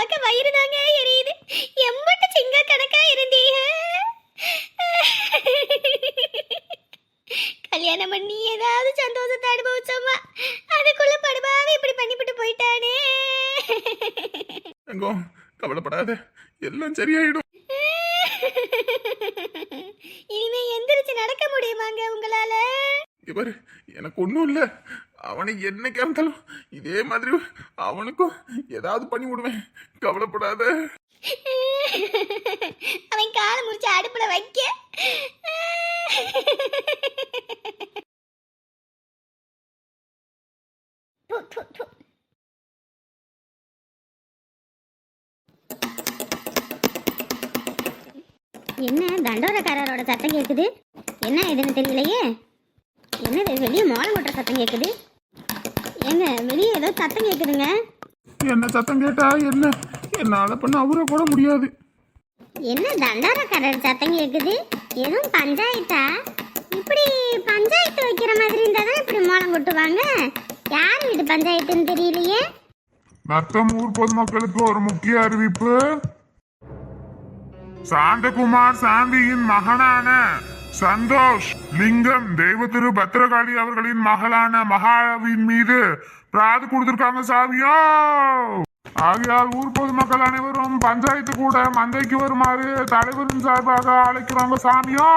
பார்க்க வயிறு தாங்க எரியுது. எம்பட்டு சிங்க கணக்கா இருந்தீங்க. கல்யாணம் பண்ணி ஏதாவது சந்தோஷத்தை அனுபவிச்சோமா, அதுக்குள்ள படுபாவே இப்படி பண்ணிவிட்டு போயிட்டானே. எங்கோ கவலைப்படாத, எல்லாம் சரியாயிடும். இனிமே எந்திரிச்சு நடக்க முடியுமாங்க உங்களால? இவர் எனக்கு ஒன்றும் இல்லை. அவனை என்னைக்கா இருந்தாலும் இதே மாதிரி அவனுக்கும் ஏதாவது பண்ணி விடுவேன், கவலைப்படாத. அவன் காலை முடிச்சு அடுப்புல வைக்க என்ன தண்டோரக்காரரோட சத்தம் கேக்குது? என்ன இதுன்னு தெரியலையே. என்னது வெளியே மோளம் கொட்டுற சத்தம் கேக்குது? ஏங்க வெளியே ஏதோ சத்தம் கேக்குதுங்க. என்ன சத்தம் கேட்டா என்ன? என்னால பண்ண அவரை கூட முடியாது. என்ன தண்டோரக்காரர் சத்தம் கேக்குது? எதுவும் பஞ்சாயத்தா? இப்படி பஞ்சாயத்து வைக்கிற மாதிரி இருந்தாதான் இப்படி மோளம் கொட்டுவாங்க. யார் வீட்டு பஞ்சாயத்துன்னு தெரியலையே. நத்தம் ஊர் பொதுமக்களுக்கு ஒரு முக்கிய அறிவிப்பு. சாந்தகுமார் சாந்தியின் மகனான சந்தோஷ் லிங்கம் தெய்வ திரு பத்ரகாளி அவர்களின் மகளான மகாவின் மீது பிராது கொடுத்திருக்காங்க சாவியோ. ஆகையால் ஊர் பொதுமக்கள் அனைவரும் பஞ்சாயத்து கூட மந்தைக்கு வருமாறு தலைவரின் சார்பாக அழைக்கிறாங்க சாமியோ.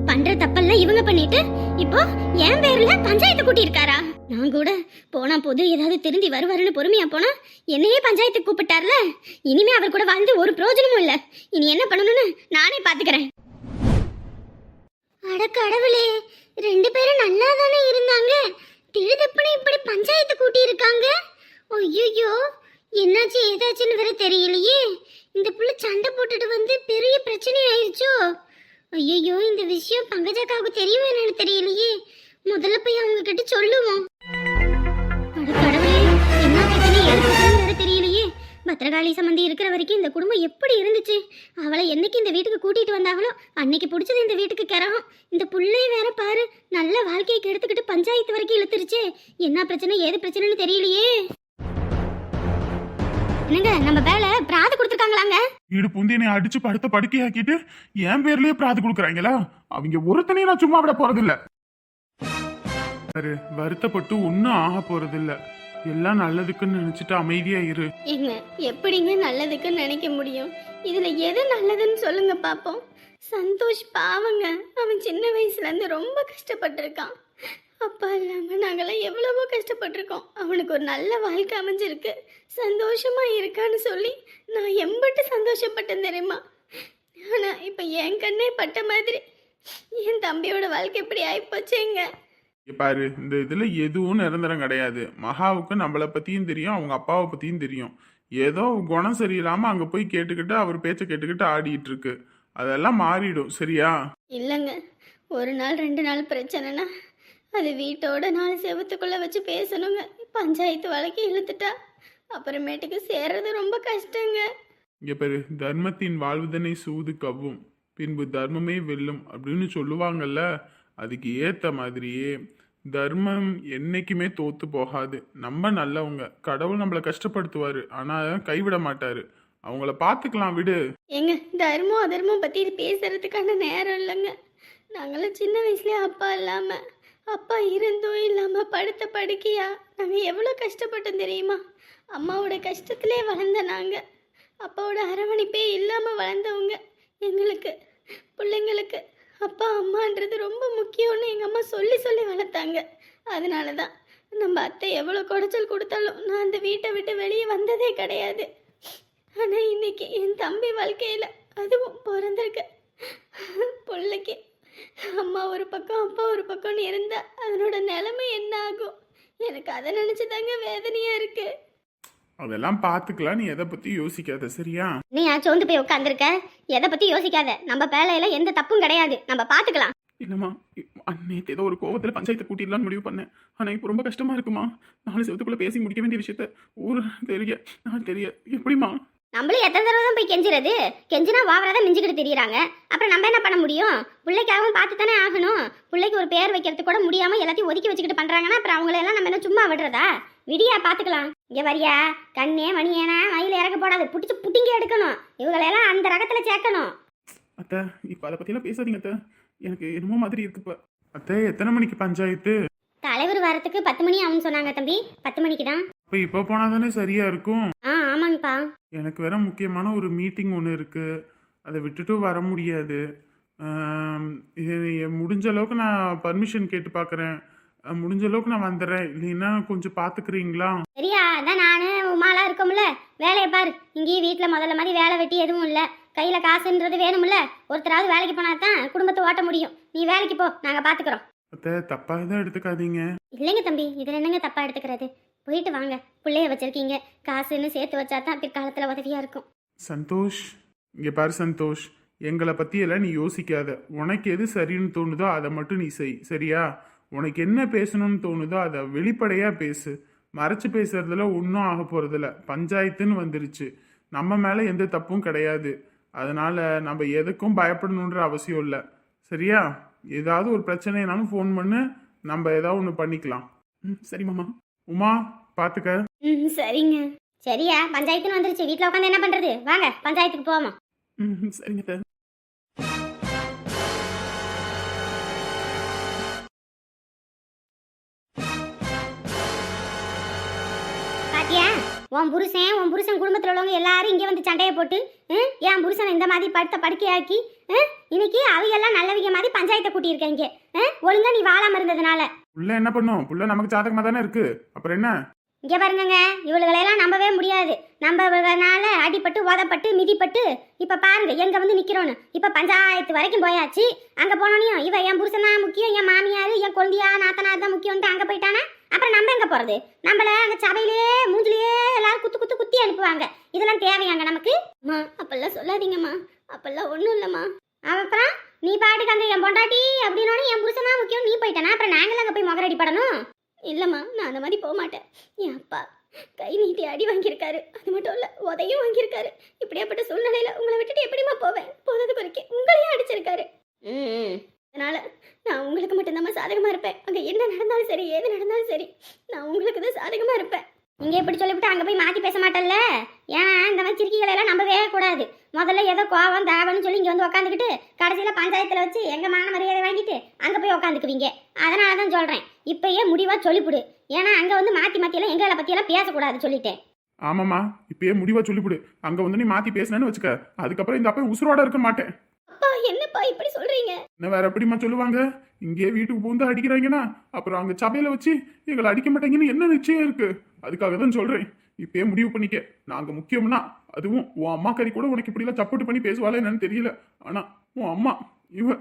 பண்ற தப்பெல்லாம் இவங்க பண்ணிட்டு இப்போ என் பேர்ல பஞ்சாயத்து கூட்டி இருக்காரா? நான் கூட போனா போது ஏதாவது திருந்தி வருவாருன்னு பொறுமையா போனா என்னையே பஞ்சாயத்துக்கு கூப்பிட்டார்ல. இனிமே அவர் கூட வாழ்ந்து ஒரு பிரயோஜனமும் இல்ல. இனி என்ன பண்ணணும்னு நானே பாத்துக்கிறேன். அட கடவுளே, ரெண்டு பேரும் நல்லா தானே இருந்தாங்க. திடுதப்புன்னு இப்படி பஞ்சாயத்து கூட்டி இருக்காங்க. ஐயோ, என்னாச்சு ஏதாச்சுன்னு வேற தெரியலையே. இந்த புள்ள சண்டை போட்டுட்டு வந்து பெரிய பிரச்சனை ஆயிடுச்சோ. ஐயோ, இந்த விஷயம் பங்கஜக்காவுக்கு தெரியுமா என்னன்னு தெரியலையே. முதல்ல போய் அவங்க கிட்ட சொல்லுவோம். அட கடவுளே, என்ன பிரச்சனை ஏற்படுதுன்னு வேற தெரியலையே. பத்ரகாளி சம்பந்தி இருக்கிற வரைக்கும் இந்த குடும்பம் எப்படி இருந்துச்சு? அவளை என்னைக்கு இந்த வீட்டுக்கு கூட்டிட்டு வந்தாங்களோ அன்னைக்கு பிடிச்சது இந்த வீட்டுக்கு கிரகம். இந்த புள்ளைய வேற பாரு, நல்ல வாழ்க்கையை கெடுத்துக்கிட்டு பஞ்சாயத்து வரைக்கும் இழுத்துருச்சு. என்ன பிரச்சனை ஏது பிரச்சனைன்னு தெரியலையே. என்னங்க நம்ம வேலை பிராது கொடுத்துருக்காங்களாங்க? வீடு புந்தியனை அடிச்சு படுத்த படுக்கையாக்கிட்டு என் பேர்லயே பிராது கொடுக்குறாங்களா? அவங்க ஒருத்தனையும் நான் சும்மா விட போறதில்ல. வருத்தப்பட்டு ஒன்னும் ஆக போறதில்ல. எல்லாம் நல்லதுக்குன்னு நினைச்சிட்டு அமைதியா இரு. ஏங்க எப்படிங்க நல்லதுக்குன்னு நினைக்க முடியும்? இதுல எது நல்லதுன்னு சொல்லுங்க பாப்போம். சந்தோஷ் பாவங்க, அவன் சின்ன வயசுல இருந்து ரொம்ப கஷ்டப்பட்டிருக்கான். அப்பா இல்லாம நாங்கெல்லாம் எவ்வளவோ கஷ்டப்பட்டிருக்கோம். அவனுக்கு ஒரு நல்ல வாழ்க்கை அமைஞ்சிருக்கு, சந்தோஷமா இருக்கான்னு சொல்லி நான் எம்பட்டு சந்தோஷப்பட்டேன் தெரியுமா? ஆனா இப்ப என் கண்ணே பட்ட மாதிரி என் தம்பியோட வாழ்க்கை இப்படி ஆயிப்போச்சேங்க. பாரு, இந்த இதுல எதுவும் நிரந்தரம் கிடையாது. மகாவுக்கு நம்மளை பத்தியும் தெரியும், அவங்க அப்பாவை பத்தியும் தெரியும். ஏதோ குணம் சரியில்லாம அங்க போய் கேட்டுக்கிட்டு அவர் பேச்ச கேட்டுக்கிட்டு ஆடிட்டு இருக்கு. அதெல்லாம் மாறிடும், சரியா? இல்லைங்க, ஒரு நாள் 2 நாள் பிரச்சனைனா அது வீட்டோட 4 செவத்துக்குள்ள வச்சு பேசணுங்க. பஞ்சாயத்து வழக்கு இழுத்துட்டா அப்புறமேட்டுக்கு சேர்றது ரொம்ப கஷ்டங்க. இங்க பாரு, தர்மத்தின் வாழ்வுதனை சூது கவ்வும், பின்பு தர்மமே வெல்லும் அப்படின்னு சொல்லுவாங்கல்ல. அதுக்கு ஏத்த மாதிரியே தர்மம் என்னைக்குமே தோத்து போகாது. நம்ம நல்லவங்க, கடவுள் நம்மளை கஷ்டப்படுத்துவாரு, ஆனா கைவிட மாட்டாரு. அவங்கள பாத்துக்கலாம், விடு. ஏங்க தர்மம் அதர்மம் பத்தி பேசுறதுக்கான நேரம் இல்லைங்க. நாங்களாம் சின்ன வயசுலயே அப்பா இல்லாம, அப்பா இருந்தும் இல்லாம படுத்த படுக்கையா நாங்க எவ்வளோ கஷ்டப்பட்டோம் தெரியுமா? அம்மாவோட கஷ்டத்திலே வளர்ந்த நாங்க, அப்பாவோட அரவணைப்பே இல்லாம வளர்ந்தவங்க. எங்களுக்கு பிள்ளைங்களுக்கு அப்பா அம்மான்றது ரொம்ப முக்கியம்னு எங்கள் அம்மா சொல்லி சொல்லி வளர்த்தாங்க. அதனால தான் நம்ம அத்தை எவ்வளோ குடைச்சல் கொடுத்தாலும் நான் அந்த வீட்டை விட்டு வெளியே வந்ததே கிடையாது. ஆனால் இன்னைக்கு என் தம்பி வாழ்க்கையில், அதுவும் பிறந்திருக்க பிள்ளைக்கு அம்மா ஒரு பக்கம் அப்பா ஒரு பக்கம்னு இருந்தால் அதனோட நிலைமை என்ன ஆகும்? எனக்கு அதை நினச்சி தாங்க வேதனையாக இருக்கு. அதெல்லாம் பார்த்துக்கலாம், நீ எதை பத்தி யோசிக்காத, சரியா? நீ சோர்ந்து போய் உட்காந்துருக்க, எதை பத்தி யோசிக்காத. நம்ம வேலையில எந்த தப்பும் கிடையாது, நம்ம பாத்துக்கலாம். இல்லம்மா, நேற்று ஏதோ ஒரு கோவத்துல பஞ்சாயத்தை கூட்டிடலான்னு முடிவு பண்ணேன். ஆனா இப்போ ரொம்ப கஷ்டமா இருக்குமா. 4 செவத்துக்குள்ள பேசி முடிக்க வேண்டிய விஷயத்த ஊர் தெரிய எப்படிமா? நம்மளும் எத்தனை தடவை தான் போய் கெஞ்சுறது? கெஞ்சினா வாவராதான் மிஞ்சிக்கிட்டு தெரியுறாங்க. அப்புறம் நம்ம என்ன பண்ண முடியும்? பிள்ளைக்காகவும் பார்த்து தானே ஆகணும். பிள்ளைக்கு ஒரு பேர் வைக்கிறதுக்கு கூட முடியாம எல்லாத்தையும் ஒதுக்கி வச்சுக்கிட்டு பண்றாங்கன்னா அப்புறம் அவங்களெல்லாம் நம்ம என்ன சும்மா விடுறதா? விடியா பாத்துக்கலாம். இங்க வரியா? கண்ணே மணியேனா மயில இறக்க போடாது, புடிச்சு புட்டிங்க எடுக்கணும். இவங்களெல்லாம் அந்த ரகத்துல சேர்க்கணும். அத்தை இப்போ அதை பற்றிலாம் பேசாதீங்க அத்தை. எனக்கு என்னமோ மாதிரி இருக்கு இப்போ. அத்தை எத்தனை மணிக்கு பஞ்சாயத்து? தலைவர் வரத்துக்கு 10 மணி ஆகும்னு சொன்னாங்க தம்பி. 10 மணிக்கு தான். இப்போ போனால் தானே சரியா இருக்கும். ஆமாங்கப்பா. எனக்கு வேற முக்கியமான ஒரு மீட்டிங் ஒன்று இருக்கு, அதை விட்டுட்டு வர முடியாது. முடிஞ்ச அளவுக்கு நான் பர்மிஷன் கேட்டு பார்க்குறேன். முடிஞ்ச அளவுக்கு நான் வந்துடுறேன். இல்லைன்னா கொஞ்சம் பார்த்துக்கிறீங்களா? சரியா? அதான் நானு உமாலாம் இருக்கோம்ல, வேலையை பாரு. இங்கேயும் வீட்டில் முதல்ல மாதிரி வேலை வெட்டி எதுவும் இல்லை. கையில் காசுன்றது வேணும்ல. ஒருத்தராவது வேலைக்கு போனா தான் குடும்பத்தை ஓட்ட முடியும். நீ வேலைக்கு போ, நாங்கள் பார்த்துக்குறோம். அத்தை தப்பாக தான் எடுத்துக்காதீங்க. இல்லைங்க தம்பி, இதில் என்னங்க தப்பாக எடுத்துக்கிறது? போயிட்டு வாங்க. பிள்ளைய வச்சிருக்கீங்க, காசுன்னு சேர்த்து வச்சா தான் பிற்காலத்தில் உதவியாக இருக்கும். சந்தோஷ், இங்கே பாரு சந்தோஷ், எங்களை பற்றியெல்லாம் நீ யோசிக்காத. உனக்கு எது சரின்னு தோணுதோ அதை மட்டும் நீ செய், சரியா? உனக்கு என்ன பேசணும்னு தோணுதோ அதை வெளிப்படையாக பேசு. மறைச்சு பேசுறதுல ஒன்றும் ஆக போகிறதில்ல. பஞ்சாயத்துன்னு வந்துருச்சு, நம்ம மேலே எந்த தப்பும் கிடையாது. அதனால நம்ம எதுக்கும் பயப்படணுன்ற அவசியம் இல்லை, சரியா? ஏதாவது ஒரு பிரச்சனைனாலும் ஃபோன் பண்ணு, நம்ம ஏதாவது ஒன்று பண்ணிக்கலாம். சரி மாமா. உமா பார்த்துக்க. சரிங்க. சரியா? பஞ்சாயத்துன்னு வந்துருச்சு, வீட்டில் உட்காந்து என்ன பண்ணுறது? வாங்க பஞ்சாயத்துக்கு போவோம். சரிங்க சார். பாத்தியா? உன் புருஷன் குடும்பத்தில் உள்ளவங்க எல்லாரும் இங்கே வந்து சண்டையை போட்டு என் புருஷனை இந்த மாதிரி படுக்கையாக்கி இன்னைக்கு அவங்க எல்லாம் நல்லவங்க மாதிரி பஞ்சாயத்தை கூட்டியிருக்காங்க. ஒழுங்கா நீ வாழாம இருந்ததுனால. புள்ள என்ன பண்ணும்? புள்ள நமக்கு சாதகமாக தானே இருக்கு, அப்புறம் என்ன? இங்கே பாருங்க, இவளுகளெல்லாம் நம்பவே முடியாது. நம்பனால அடிப்பட்டு உதப்பட்டு மிதிப்பட்டு இப்போ பாருங்க எங்க வந்து நிற்கிறோன்னு. இப்போ பஞ்சாயத்து வரைக்கும் போயாச்சு. அங்கே போனோனையும் இவ என் புருஷன் தான் முக்கியம், என் மாமியார் என் கொழுந்தியா நாத்தனார் தான் முக்கியம்ட்டு அங்கே போயிட்டானா அப்புறம் நம்ம எங்கே போகிறது? நம்மள அங்கே சபையிலே மூஞ்சிலேயே எல்லாரும் குத்தி அனுப்புவாங்க. இதெல்லாம் தேவையாங்க நமக்கு? அம்மா அப்பெல்லாம் சொல்லாதீங்கம்மா, அப்பெல்லாம் ஒன்றும் இல்லைம்மா. அப்புறம் நீ பாட்டுக்கு அங்கே என் பொண்டாட்டி அப்படின்னோடனே என் புருஷன் தான் முக்கியம் நீ போயிட்டானா அப்புறம் நாங்களும் அங்கே போய் முகரடி படணும்? இல்லைம்மா, நான் அந்த மாதிரி போக மாட்டேன். என் அப்பா கை நீட்டி அடி வாங்கியிருக்காரு, அது மட்டும் இல்லை உதையும் வாங்கியிருக்காரு. இப்படியாப்பட்ட சூழ்நிலையில் உங்களை விட்டுட்டு எப்படிமா போவேன்? போனது குறைக்க உங்களையும் அடிச்சிருக்காரு. அதனால நான் உங்களுக்கு மட்டும்தான் சாதகமாக இருப்பேன். அங்கே என்ன நடந்தாலும் சரி, ஏது நடந்தாலும் சரி, நான் உங்களுக்கு தான் சாதகமாக இருப்பேன். இங்கே எப்படி சொல்லிவிட்டு அங்கே போய் மாற்றி பேச மாட்டேன்ல? ஏன்னா இந்த மாதிரி சிரிக்கைகளெல்லாம் நம்பவே கூடாது. முதல்ல ஏதோ கோவம் தேவைன்னு சொல்லி இங்கே வந்து உட்காந்துக்கிட்டு கடைசியில் பஞ்சாயத்தில் வச்சு எங்கள் மான மரியாதை வாங்கிட்டு அங்கே போய் உட்காந்துக்குவீங்க. அதனால தான் சொல்கிறேன், இப்பயே முடிவாக சொல்லிவிடு. ஏன்னா அங்கே வந்து மாற்றியெல்லாம் எங்களை பற்றியெல்லாம் பேசக்கூடாது சொல்லிட்டேன். ஆமாம்மா, இப்பயே முடிவா சொல்லிவிடு. அங்கே வந்து நீ மாற்றி பேசினேன்னு வச்சுக்க, அதுக்கப்புறம் இந்த அப்பா உசுரோட இருக்க மாட்டேன். அப்பா என்னப்பா இப்படி சொல்கிறீங்க? என்ன வேற எப்படிமா சொல்லுவாங்க? இங்கே வீட்டுக்கு பூந்து அடிக்கிறாங்கன்னா அப்புறம் அங்கே சபையில வச்சு எங்களை அடிக்க மாட்டாங்கன்னு என்ன நிச்சயம் இருக்கு? அதுக்காக தான் சொல்றேன், இப்பயே முடிவு பண்ணிக்க. நாங்க முக்கியம்னா அதுவும் உன் அம்மா கறி கூட உனக்கு இப்படிலாம் சப்போர்ட் பண்ணி பேசுவாளே என்னன்னு தெரியல. ஆனா உன் அம்மா இவ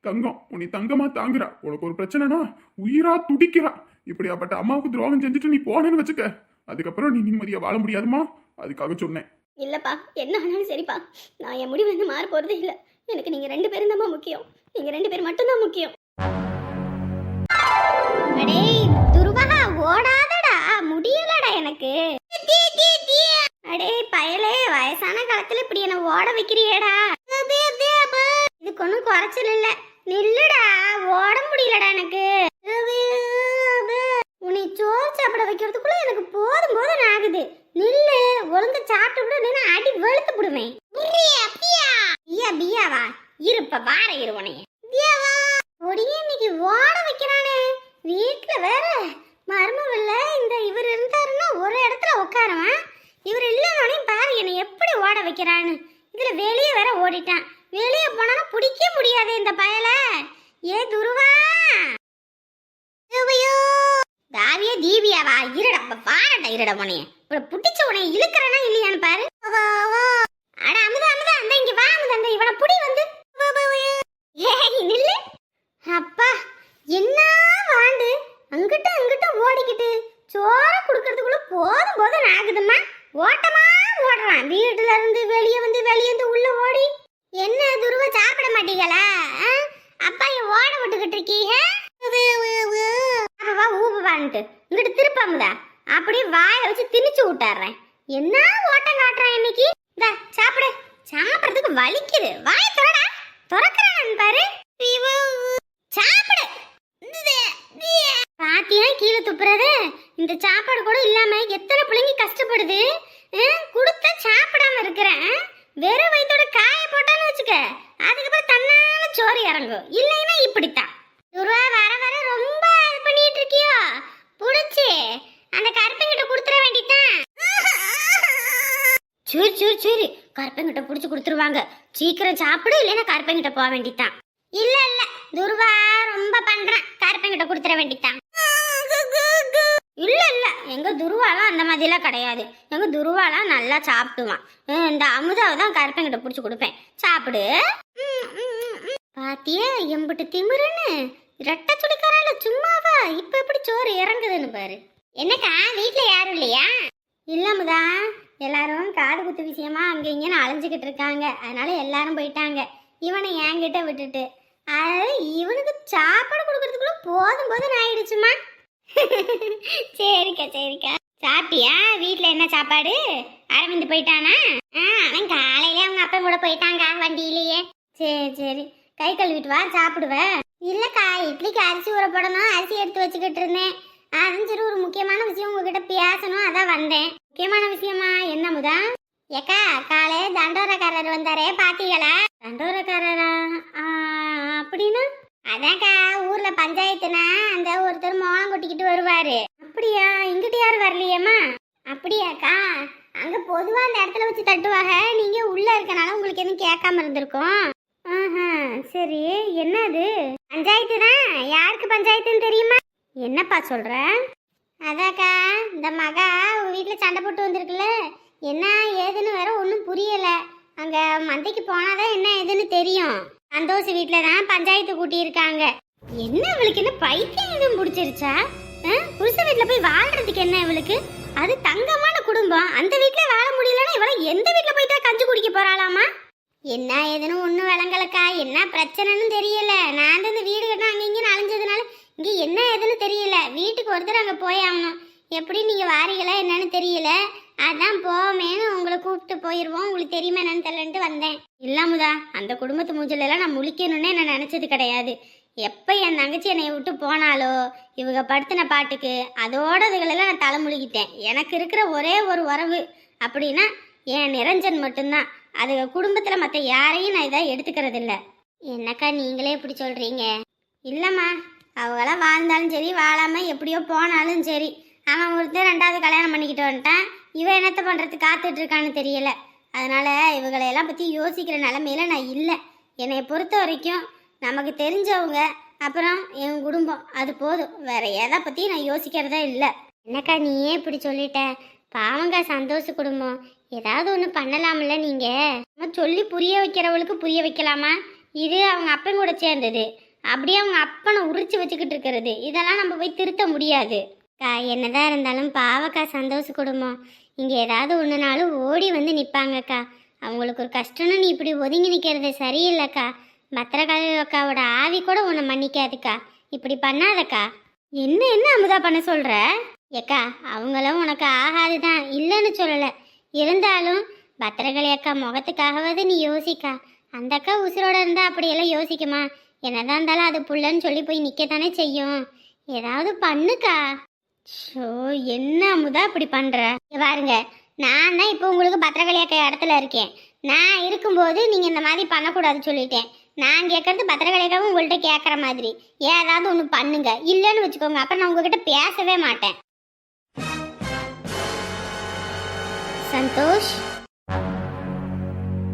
தங்கம், உன்னை தங்கமா தாங்குறா. உனக்கு ஒரு பிரச்சனைனா உயிரா துடிக்கிறா. இப்படியாப்பட்ட அம்மாவுக்கு துரோகம் செஞ்சுட்டு நீ போனேன்னு வச்சுக்க, அதுக்கப்புறம் நீ நிம்மதியா வாழ முடியாதுமா. அதுக்காக சொன்னேன். இல்லப்பா, என்ன ஆனாலும் சரிப்பா, நான் என் முடிவு வந்து மாற போறதே இல்லை. எனக்கு நீங்க 2 பேரும் தான் முக்கியம். நீங்க 2 பேர் மட்டும்தான் முக்கியம். அடே துருவா, ஓடாதடா, முடியலடா எனக்கு. அடே பயலே, வயசான காலத்துல இப்படி என்ன ஓட வைக்கிறியேடா? இதுக்கு ஒன்றும் குறைச்சல் இல்ல, நில்லுடா. ஓட முடியலடா எனக்கு. உன்னை சோறு சாப்பிட வைக்கிறதுக்குள்ள எனக்கு போதும் போதும் ஆகுது. நில்லு, ஒழுங்கா சாப்பிட்டு விட அடி வெளுத்து விடுவேன். பியாவா இருப்ப வார இருவனைய ஒடியே இன்னைக்கு ஓட வைக்கிறானே. வீட்டுல வேற மர்மமில்ல. இந்த இவர் இருந்தாருன்னா ஒரு இடத்துல உட்காருவேன். இவர் இல்லைன்னு பாரு என்னை எப்படி ஓட வைக்கிறான்னு. இதுல வெளியே வேற ஓடிட்டான். வெளியே போனாலும் பிடிக்க முடியாது இந்த பயல. ஏ துருவா, தாவிய தீவியாவா இருடா, பாரடா இருடா உனைய. இப்ப புட்டிச்ச உனைய இழுக்கிறனா இல்லையான்னு பாரு. அட அமுதா அமுதா, அந்த இங்க வா அமுதா, அந்த இவனை புடி வந்து. ஏய் நில்லு. அப்பா என்ன வாண்டு அங்கிட்ட ஓடிக்கிட்டு சோறு குடுக்கறதுக்குள்ள போதும் போதும் ஆகுதும்மா. ஓட்டமா ஓடுறான். வீட்டுல இருந்து வெளியே வந்து உள்ள ஓடி. என்ன துருவ சாப்பிட மாட்டீங்களா? அப்பா ஓட விட்டுக்கிட்டு இருக்கீங்க. வா ஊபவான்ட்டு இங்கிட்டு திருப்பாமுதா அப்படியே வாயை வச்சு திணிச்சு விட்டாடுறேன். என்ன ஓட்டம் காட்டுறான் இன்னைக்கு. இந்தா சாப்பிடு. சாப்பிடுறதுக்கு வலிக்குது. வாயை திறடா. திறக்கறானு பாரு. சாப்பிடு. பாத்தியா கீழே துப்புறது? இந்த சாப்பாடு கூட இல்லாம எத்தனை பிள்ளைங்க கஷ்டப்படுது. கொடுத்தா சாப்பிடாம இருக்கிறேன். வெறும் வயித்தோட காய போட்டான்னு வச்சுக்க, அதுக்கப்புறம் தன்னால சோறு இறங்கும். இல்லைன்னா இப்படித்தான். துருவா வர வர ரொம்ப இது பண்ணிட்டு இருக்கியோ? புடிச்சு அந்த கருப்பங்கிட்ட கொடுத்துட வேண்டியதான். சரி சரி சரி, கருப்பங்கிட்ட புடிச்சு கொடுத்துருவாங்க. சீக்கிரம் சாப்பிடு, இல்லைன்னா கருப்பங்கிட்ட போக வேண்டியதான். இல்ல இல்ல, துருவா ரொம்ப பண்றான். கருப்பங்கிட்ட கொடுத்துட வேண்டியதான். இல்ல இல்ல, எங்க துருவாலாம் அந்த மாதிரிலாம் கிடையாது. எங்க துருவாலாம் நல்லா சாப்பிடுவான். இந்த அமுதாவை தான் கருப்பங்கிட்ட புடிச்சு கொடுப்பேன். சாப்பிடு. பாத்தியா எம்பிட்டு திமிருன்னு? ரெட்டை சுடிக்காரால சும்மாவா இப்ப எப்படி சோறு இறங்குதுன்னு பாரு. என்னக்கா வீட்டுல யாரும் இல்லையா? இல்லமுதா, எல்லாரும் காது குத்து விஷயமா அங்க இங்கன்னு அலைஞ்சுக்கிட்டு இருக்காங்க. அதனால எல்லாரும் போயிட்டாங்க. இவனை என்கிட்ட விட்டுட்டு. அது இவனுக்கு சாப்பாடு கொடுக்கறதுக்குள்ள போதும் போதும் ஆயிடுச்சுமா. சரிக்கா சரிக்கா. சாப்பிட்டியா? வீட்டுல என்ன சாப்பாடு? அரவிந்த் போயிட்டானா? அவன் காலையில அவங்க அப்பா கூட போயிட்டாங்க வண்டியிலேயே. சரி சரி, கை கழுவிட்டு வா, சாப்பிடுவ. இல்லக்கா, இட்லிக்கு அரிசி ஊற போடணும். அரிசி எடுத்து வச்சுக்கிட்டு இருந்தேன். அதுவும் சரி, ஒரு முக்கியமான விஷயம் உங்ககிட்ட பேசணும், அதான் வந்தேன். முக்கியமான விஷயமா? என்ன முதா? ஏக்கா, காலையில தண்டோரக்காரர் வந்தாரே, பாத்தீங்களா? தண்டோரக்காரரா? அப்படின்னா? அதான்க்கா, ஊர்ல பஞ்சாயத்துனா அந்த ஒருத்தர் மோளம் கொட்டிக்கிட்டு வருவாரு. அப்படியா? இங்கிட்ட யாரும் வரலையேம்மா? அப்படியாக்கா? அங்க பொதுவா அந்த இடத்துல வச்சு தட்டுவாங்க. நீங்க உள்ள இருக்கனால உங்களுக்கு எதுவும் கேட்காம இருந்திருக்கும். சரி, என்னது? பஞ்சாயத்து தான். யாருக்கு பஞ்சாயத்துன்னு தெரியுமா? என்னப்பா சொல்ற? அதாக்கா, இந்த மகா வீட்டுல சண்டை போட்டு வந்திருக்குல்ல, என்ன ஏதுன்னு வேற ஒன்றும் புரியல. அங்க மந்தைக்கு போனாதான் என்ன ஏதுன்னு தெரியும். சந்தோஷ் வீட்டுல தான் பஞ்சாயத்து கூட்டி இருக்காங்க. என்ன இவளுக்கு என்ன பைத்தியம் எதுவும் பிடிச்சிருச்சா? புருஷ வீட்டுல போய் வாழ்றதுக்கு என்ன இவளுக்கு? அது தங்கமான குடும்பம். அந்த வீட்டுல வாழ முடியலன்னா இவள எந்த வீட்டுல போயிட்டா கஞ்சி குடிக்க போறாளாமா? என்ன ஏதுன்னு ஒன்றும் விளங்கலக்கா. என்ன பிரச்சனைன்னு தெரியல. நான் இந்த வீடு கட்ட அங்கே இங்கே அலைஞ்சதுனால இங்கே என்ன ஏதுன்னு தெரியல. வீட்டுக்கு ஒருத்தர் அங்கே போயாகணும். எப்படி நீங்கள் வாரீங்களா என்னன்னு தெரியல. அதான் போவேன்னு உங்களை கூப்பிட்டு போயிடுவோம். உங்களுக்கு தெரியுமா என்னன்னு தெரியலன்ட்டு வந்தேன். இல்லாமதா, அந்த குடும்பத்து மூஞ்சிலெல்லாம் நான் முழிக்கணும்னே நான் நினச்சது கிடையாது. எப்போ என் தங்கச்சி என்னை விட்டு போனாலோ இவங்க படுத்தின பாட்டுக்கு அதோட இதுகளெல்லாம் நான் தலை முழுகிட்டேன். எனக்கு இருக்கிற ஒரே ஒரு உறவு அப்படின்னா என் நிரஞ்சன் மட்டும்தான். அது குடும்பத்தில் மற்ற யாரையும் நான் இதை எடுத்துக்கிறது இல்லை. என்னக்கா நீங்களே இப்படி சொல்கிறீங்க? இல்லைம்மா, அவங்களாம் வாழ்ந்தாலும் சரி வாழாமல் எப்படியோ போனாலும் சரி, அவன் ஒருத்தர் ரெண்டாவது கல்யாணம் பண்ணிக்கிட்டு வந்துட்டான். இவன் என்னத்தை பண்ணுறதுக்கு காத்துட்டு இருக்கான்னு தெரியல. அதனால் இவங்களையெல்லாம் பற்றி யோசிக்கிற நிலமையில நான் இல்லை. என்னை பொறுத்த வரைக்கும் நமக்கு தெரிஞ்சவங்க அப்புறம் என் குடும்பம், அது போதும். வேற எதை பற்றியும் நான் யோசிக்கிறதே இல்லை. என்னக்கா நீயே இப்படி சொல்லிட்ட? பாவங்க சந்தோஷ குடும்பம். ஏதாவது ஒன்று பண்ணலாம்ல நீங்கள்? சொல்லி புரிய வைக்கிறவளுக்கு புரிய வைக்கலாமா? இது அவங்க அப்பன் கூட சேர்ந்தது. அப்படியே அவங்க அப்பனை உரிச்சு வச்சுக்கிட்டு இருக்கிறது. இதெல்லாம் நம்ம போய் திருத்த முடியாது. என்னதான் இருந்தாலும் பாவக்கா சந்தோஷ குடும்பம். இங்கே ஏதாவது ஒன்றுனாலும் ஓடி வந்து நிற்பாங்கக்கா. அவங்களுக்கு ஒரு கஷ்டம்னு நீ இப்படி ஒதுங்கி நிற்கிறது சரியில்லைக்கா. பத்திரகாளி அக்காவோட ஆவி கூட உன்னை மன்னிக்காதுக்கா. இப்படி பண்ணாதக்கா. என்ன அமுதா பண்ண சொல்கிற? ஏக்கா, அவங்களும் உனக்கு ஆகாது தான், இல்லைன்னு சொல்லலை. இருந்தாலும் பத்திரகாளி அக்கா முகத்துக்காகவாது நீ யோசிக்கா. அந்த அக்கா உசுரோட இருந்தால் அப்படியெல்லாம் யோசிக்குமா? என்னதான் இருந்தாலும் அது புள்ளன்னு சொல்லி போய் நிற்கத்தானே செய்யும். ஏதாவது பண்ணுக்கா. ஷோ, என்ன அமுதா இப்படி பண்ணுற? பாருங்க, நான் தான் இப்போ உங்களுக்கு பத்திரகாளி அக்கா இடத்துல இருக்கேன். நான் இருக்கும்போது நீங்கள் இந்த மாதிரி பண்ணக்கூடாது சொல்லிட்டேன். நான் கேட்கறது பத்திரகாளி அக்காவும் உங்கள்கிட்ட கேட்குற மாதிரி ஏதாவது ஒன்று பண்ணுங்க. இல்லைன்னு வச்சுக்கோங்க, அப்புறம் நான் உங்ககிட்ட பேசவே மாட்டேன். சந்தோஷ்.